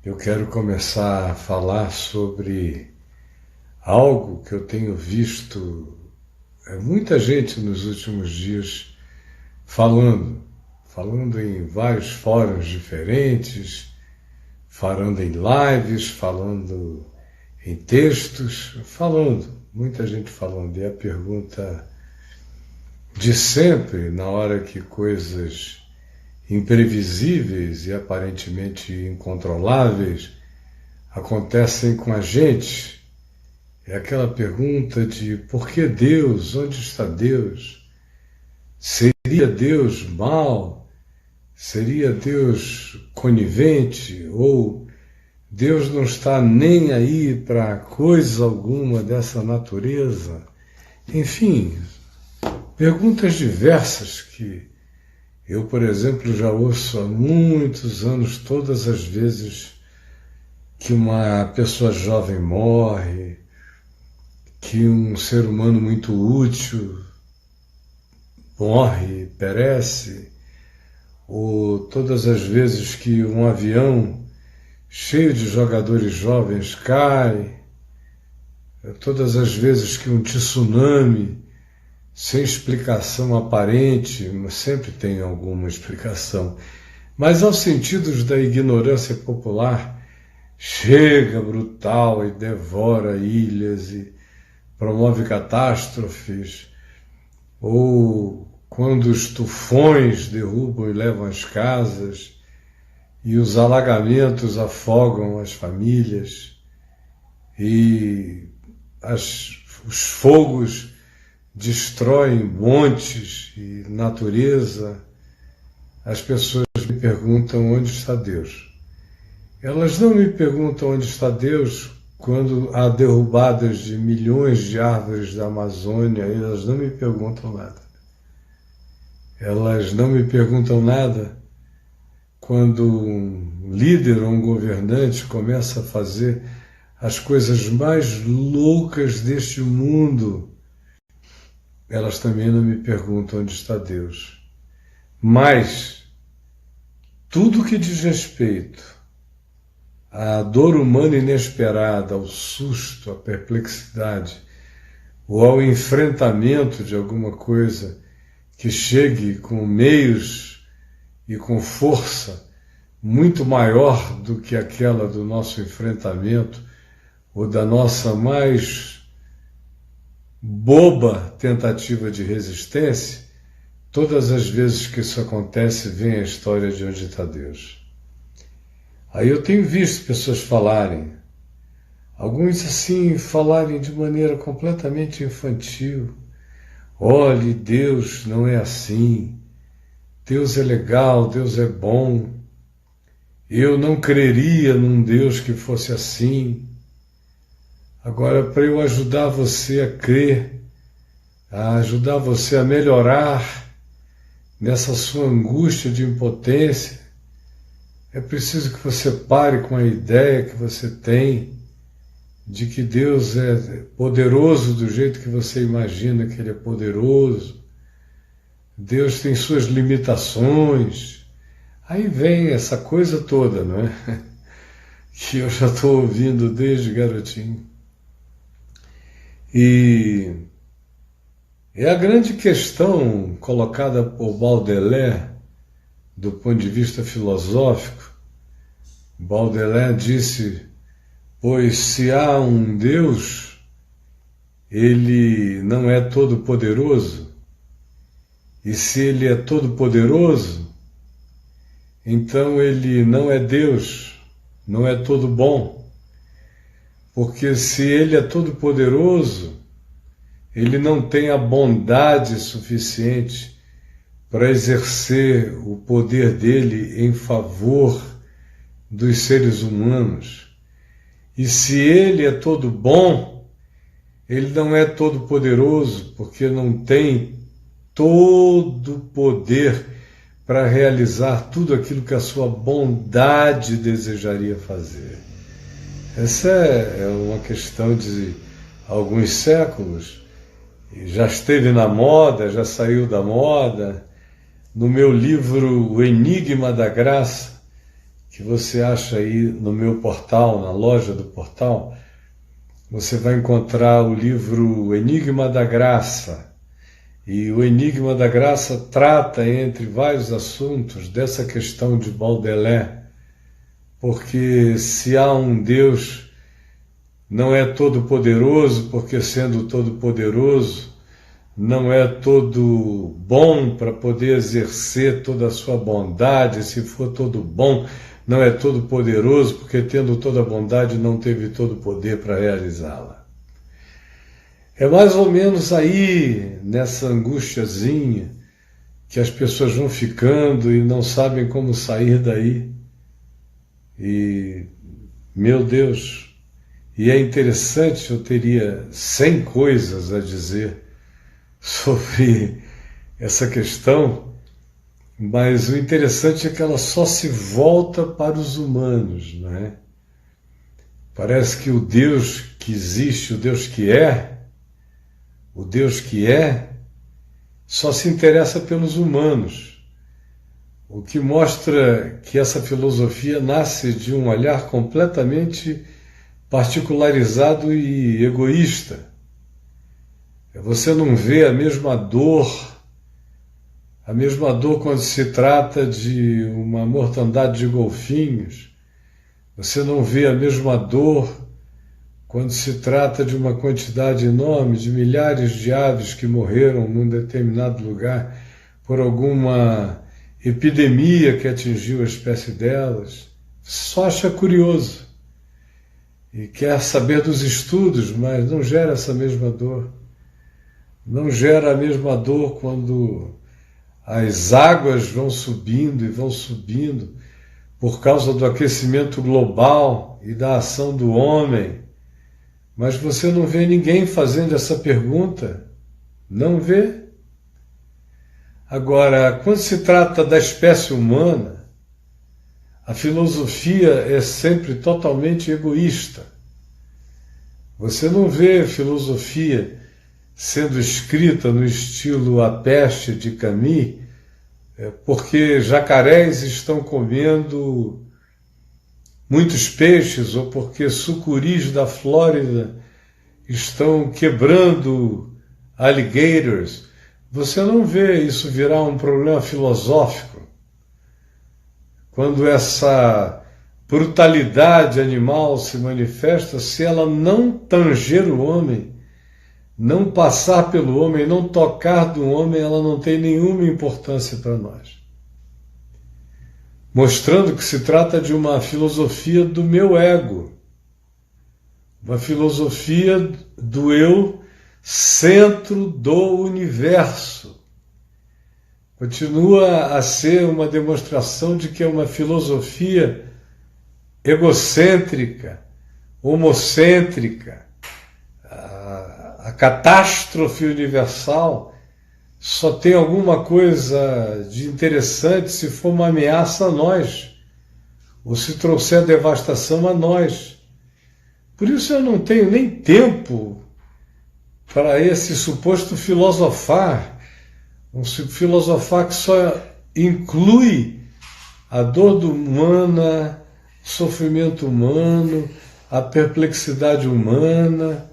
Eu quero começar a falar sobre algo que eu tenho visto muita gente nos últimos dias falando em vários fóruns diferentes, falando em lives, falando em textos, muita gente falando. E a pergunta de sempre, na hora que coisas imprevisíveis e aparentemente incontroláveis acontecem com a gente, é aquela pergunta de por que Deus? Onde está Deus? Seria Deus mau? Seria Deus conivente? Ou Deus não está nem aí para coisa alguma dessa natureza? Enfim, perguntas diversas que eu, por exemplo, já ouço há muitos anos, todas as vezes que uma pessoa jovem morre, que um ser humano muito útil morre, perece, ou todas as vezes que um avião cheio de jogadores jovens cai, todas as vezes que um tsunami sem explicação aparente, mas sempre tem alguma explicação, mas aos sentidos da ignorância popular, chega brutal e devora ilhas e promove catástrofes, ou quando os tufões derrubam e levam as casas e os alagamentos afogam as famílias e os fogos destroem montes e natureza, as pessoas me perguntam onde está Deus. Elas não me perguntam onde está Deus quando há derrubadas de milhões de árvores da Amazônia, elas não me perguntam nada. Elas não me perguntam nada quando um líder ou um governante começa a fazer as coisas mais loucas deste mundo. Elas também não me perguntam onde está Deus. Mas tudo que diz respeito à dor humana inesperada, ao susto, à perplexidade, ou ao enfrentamento de alguma coisa que chegue com meios e com força muito maior do que aquela do nosso enfrentamento ou da nossa mais boba tentativa de resistência, todas as vezes que isso acontece, vem a história de onde está Deus. Aí eu tenho visto pessoas falarem, alguns assim, falarem de maneira completamente infantil. Olhe, Deus não é assim. Deus é legal, Deus é bom. Eu não creria num Deus que fosse assim. Agora, para eu ajudar você a crer, a ajudar você a melhorar nessa sua angústia de impotência, é preciso que você pare com a ideia que você tem de que Deus é poderoso do jeito que você imagina que Ele é poderoso. Deus tem suas limitações. Aí vem essa coisa toda, não é? Que eu já estou ouvindo desde garotinho. E é a grande questão colocada por Baudelaire, do ponto de vista filosófico. Baudelaire disse: pois se há um Deus, ele não é todo-poderoso, e se ele é todo-poderoso, então ele não é Deus, não é todo bom, porque se ele é todo-poderoso, ele não tem a bondade suficiente para exercer o poder dele em favor dos seres humanos. E se ele é todo bom, ele não é todo poderoso, porque não tem todo o poder para realizar tudo aquilo que a sua bondade desejaria fazer. Essa é uma questão de alguns séculos, já esteve na moda, já saiu da moda. No meu livro O Enigma da Graça, que você acha aí no meu portal, na loja do portal, você vai encontrar o livro Enigma da Graça. E o Enigma da Graça trata, entre vários assuntos, dessa questão de Baudelaire, porque se há um Deus, não é todo-poderoso, porque sendo todo-poderoso, não é todo bom para poder exercer toda a sua bondade. Se for todo bom, não é todo poderoso, porque tendo toda a bondade não teve todo o poder para realizá-la. É mais ou menos aí, nessa angustiazinha, que as pessoas vão ficando e não sabem como sair daí. E, meu Deus, e é interessante, eu teria 100 coisas a dizer sobre essa questão, mas o interessante é que ela só se volta para os humanos, não é? Parece que o Deus que existe, o Deus que é, só se interessa pelos humanos, o que mostra que essa filosofia nasce de um olhar completamente particularizado e egoísta. Você não vê a mesma dor quando se trata de uma mortandade de golfinhos. Você não vê a mesma dor quando se trata de uma quantidade enorme de milhares de aves que morreram num determinado lugar por alguma epidemia que atingiu a espécie delas. Só acha curioso e quer saber dos estudos, mas não gera essa mesma dor. Não gera a mesma dor quando as águas vão subindo e vão subindo por causa do aquecimento global e da ação do homem. Mas você não vê ninguém fazendo essa pergunta. Não vê. Agora, quando se trata da espécie humana, a filosofia é sempre totalmente egoísta. Você não vê filosofia sendo escrita no estilo A Peste de Camus, porque jacarés estão comendo muitos peixes, ou porque sucuris da Flórida estão quebrando alligators. Você não vê isso virar um problema filosófico. Quando essa brutalidade animal se manifesta, se ela não tanger o homem, não passar pelo homem, não tocar do homem, ela não tem nenhuma importância para nós. Mostrando que se trata de uma filosofia do meu ego, uma filosofia do eu, centro do universo. Continua a ser uma demonstração de que é uma filosofia egocêntrica, homocêntrica. A catástrofe universal só tem alguma coisa de interessante se for uma ameaça a nós, ou se trouxer devastação a nós. Por isso eu não tenho nem tempo para esse suposto filosofar, um filosofar que só inclui a dor humana, o sofrimento humano, a perplexidade humana,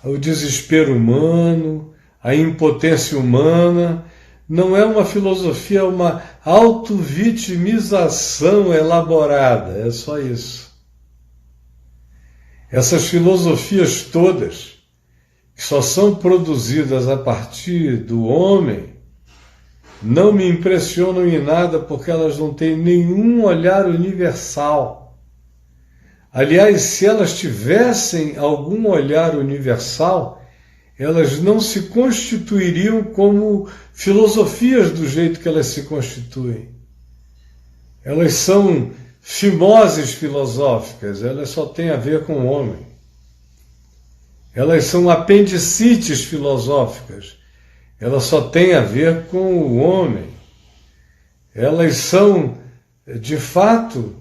o desespero humano, a impotência humana. Não é uma filosofia, é uma autovitimização elaborada, é só isso. Essas filosofias todas, que só são produzidas a partir do homem, não me impressionam em nada porque elas não têm nenhum olhar universal. Aliás, se elas tivessem algum olhar universal, elas não se constituiriam como filosofias do jeito que elas se constituem. Elas são fimoses filosóficas, elas só têm a ver com o homem. Elas são apendicites filosóficas, elas só têm a ver com o homem. Elas são, de fato,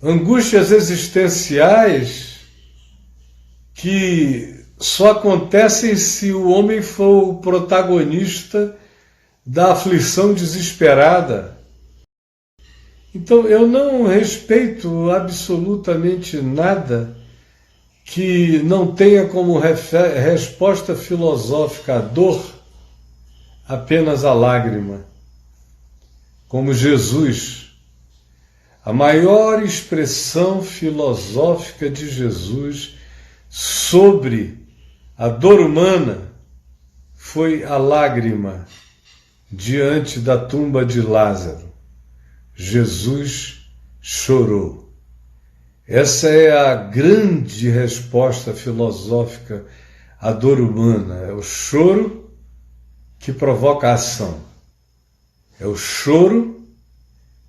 angústias existenciais que só acontecem se o homem for o protagonista da aflição desesperada. Então eu não respeito absolutamente nada que não tenha como resposta filosófica à dor apenas a lágrima. Como Jesus, a maior expressão filosófica de Jesus sobre a dor humana foi a lágrima diante da tumba de Lázaro. Jesus chorou. Essa é a grande resposta filosófica à dor humana. É o choro que provoca a ação. É o choro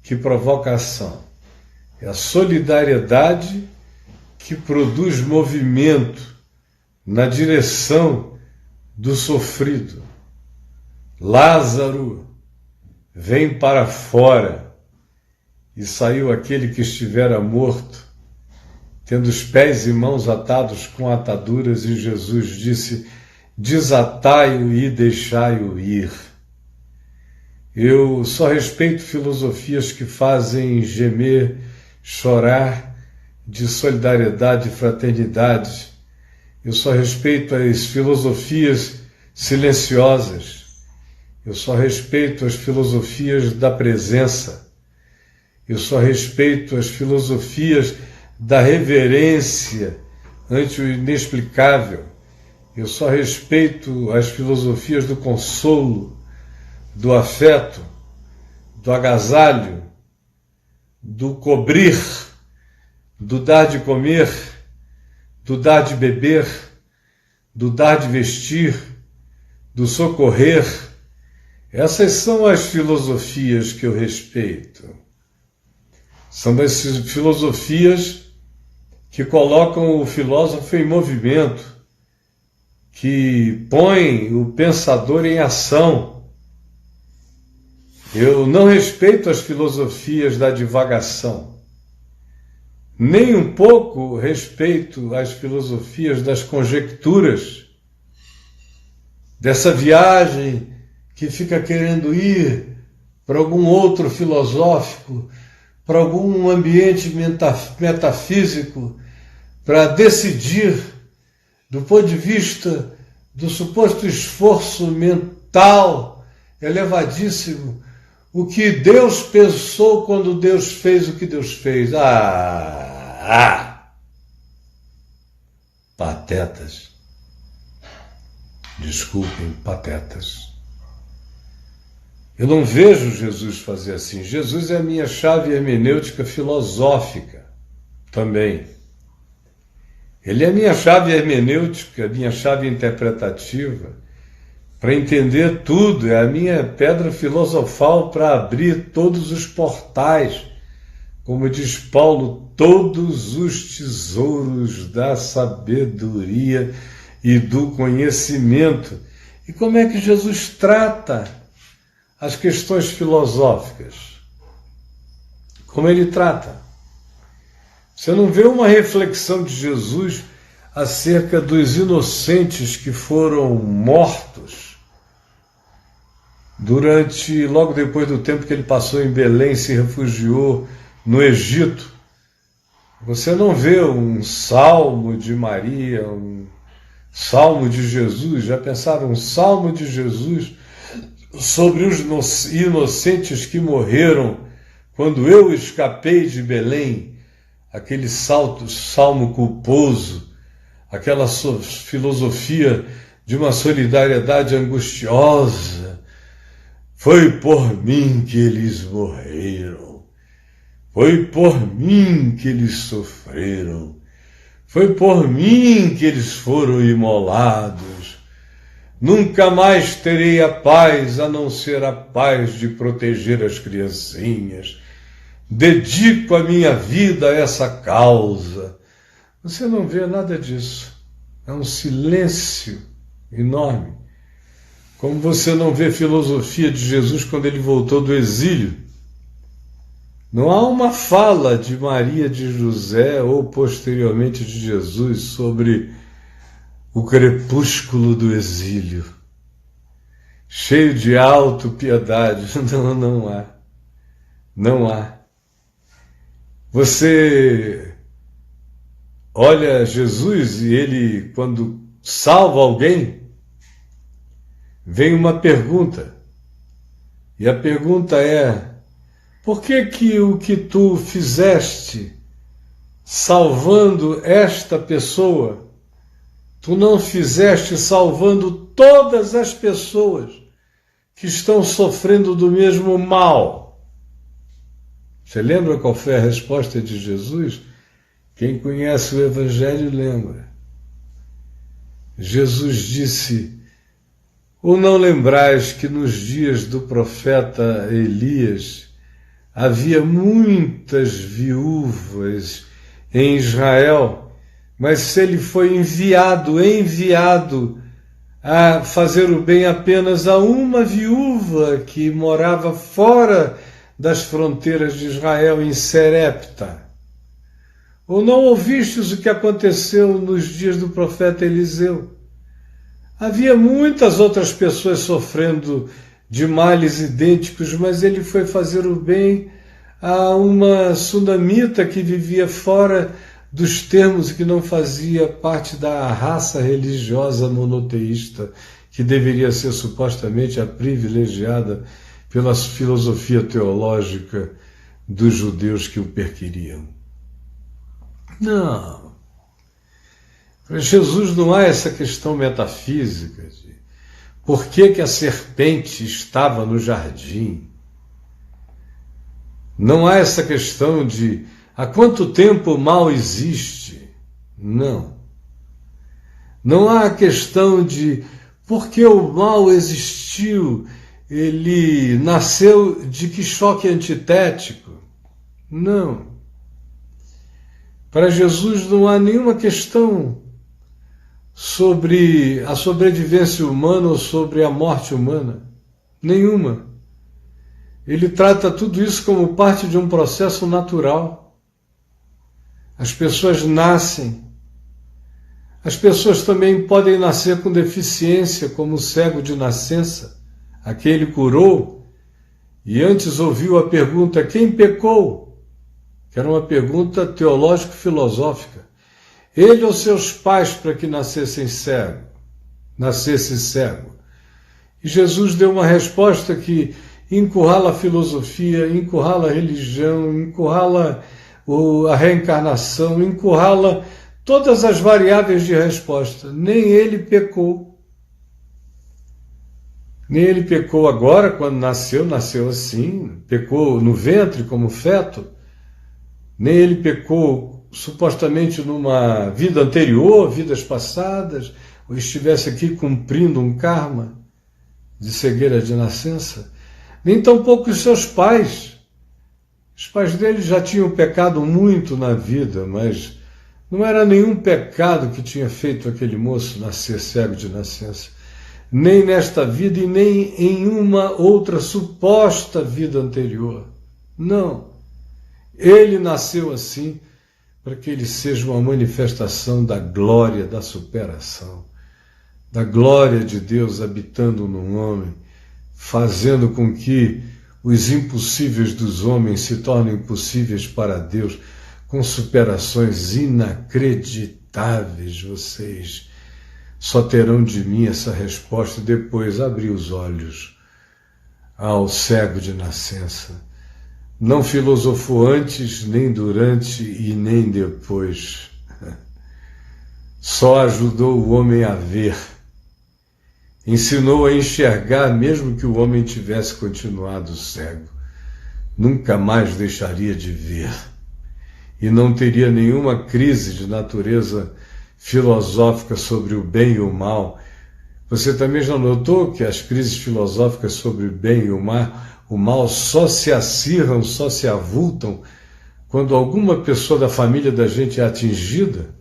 que provoca a ação. É a solidariedade que produz movimento na direção do sofrido. Lázaro, vem para fora. E saiu aquele que estivera morto, tendo os pés e mãos atados com ataduras, e Jesus disse: desatai-o e deixai-o ir. Eu só respeito filosofias que fazem gemer, chorar, de solidariedade e fraternidade. Eu só respeito as filosofias silenciosas. Eu só respeito as filosofias da presença. Eu só respeito as filosofias da reverência ante o inexplicável. Eu só respeito as filosofias do consolo, do afeto, do agasalho, do cobrir, do dar de comer, do dar de beber, do dar de vestir, do socorrer. Essas são as filosofias que eu respeito. São essas filosofias que colocam o filósofo em movimento, que põem o pensador em ação. Eu não respeito as filosofias da divagação, nem um pouco respeito as filosofias das conjecturas, dessa viagem que fica querendo ir para algum outro filosófico, para algum ambiente metafísico, para decidir, do ponto de vista do suposto esforço mental elevadíssimo, o que Deus pensou quando Deus fez o que Deus fez. Patetas. Desculpem, patetas. Eu não vejo Jesus fazer assim. Jesus é a minha chave hermenêutica filosófica também. Ele é a minha chave hermenêutica, a minha chave interpretativa para entender tudo. É a minha pedra filosofal para abrir todos os portais. Como diz Paulo, todos os tesouros da sabedoria e do conhecimento. E como é que Jesus trata as questões filosóficas? Como ele trata? Você não vê uma reflexão de Jesus acerca dos inocentes que foram mortos logo depois do tempo que ele passou em Belém, se refugiou no Egito. Você não vê um salmo de Maria, um salmo de Jesus. Já pensaram um salmo de Jesus sobre os inocentes que morreram quando eu escapei de Belém? Aquele salmo culposo, aquela filosofia de uma solidariedade angustiosa. Foi por mim que eles morreram, foi por mim que eles sofreram, foi por mim que eles foram imolados. Nunca mais terei a paz, a não ser a paz de proteger as criancinhas. Dedico a minha vida a essa causa. Você não vê nada disso. É um silêncio enorme. Como você não vê filosofia de Jesus quando ele voltou do exílio. Não há uma fala de Maria de José ou posteriormente de Jesus sobre o crepúsculo do exílio, cheio de autopiedade. Não há. Não há. Você olha Jesus e ele, quando salva alguém, vem uma pergunta. E a pergunta é: por que o que tu fizeste salvando esta pessoa, tu não fizeste salvando todas as pessoas que estão sofrendo do mesmo mal? Você lembra qual foi a resposta de Jesus? Quem conhece o Evangelho lembra. Jesus disse: ou não lembrais que nos dias do profeta Elias havia muitas viúvas em Israel, mas se ele foi enviado a fazer o bem apenas a uma viúva que morava fora das fronteiras de Israel, em Serepta. Ou não ouvistes o que aconteceu nos dias do profeta Eliseu? Havia muitas outras pessoas sofrendo de males idênticos, mas ele foi fazer o bem a uma sunamita que vivia fora dos termos e que não fazia parte da raça religiosa monoteísta, que deveria ser supostamente a privilegiada pela filosofia teológica dos judeus que o perquiriam. Não. Para Jesus não há essa questão metafísica de por que a serpente estava no jardim. Não há essa questão de há quanto tempo o mal existe. Não. Não há a questão de por que o mal existiu, ele nasceu de que choque antitético. Não. Para Jesus não há nenhuma questão sobre a sobrevivência humana ou sobre a morte humana. Nenhuma. Ele trata tudo isso como parte de um processo natural. As pessoas nascem. As pessoas também podem nascer com deficiência, como o cego de nascença, a quem ele curou, e antes ouviu a pergunta: quem pecou? Que era uma pergunta teológico-filosófica. Ele ou seus pais para que nascesse cego? E Jesus deu uma resposta que encurrala a filosofia, encurrala a religião, encurrala a reencarnação, encurrala todas as variáveis de resposta. Nem ele pecou. Nem ele pecou agora, quando nasceu assim, pecou no ventre como feto. Nem ele pecou supostamente numa vida anterior, vidas passadas, ou estivesse aqui cumprindo um karma de cegueira de nascença. Nem tampouco os seus pais. Os pais dele já tinham pecado muito na vida, mas não era nenhum pecado que tinha feito aquele moço nascer cego de nascença. Nem nesta vida e nem em uma outra suposta vida anterior. Não. Ele nasceu assim para que ele seja uma manifestação da glória da superação, da glória de Deus habitando num homem, fazendo com que os impossíveis dos homens se tornem possíveis para Deus, com superações inacreditáveis. Vocês só terão de mim essa resposta depois abrir os olhos ao cego de nascença. Não filosofou antes, nem durante e nem depois. Só ajudou o homem a ver. Ensinou a enxergar, mesmo que o homem tivesse continuado cego. Nunca mais deixaria de ver. E não teria nenhuma crise de natureza filosófica sobre o bem e o mal. Você também já notou que as crises filosóficas sobre o bem e o mal só se acirram, só se avultam quando alguma pessoa da família da gente é atingida?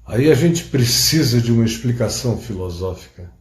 Aí a gente precisa de uma explicação filosófica.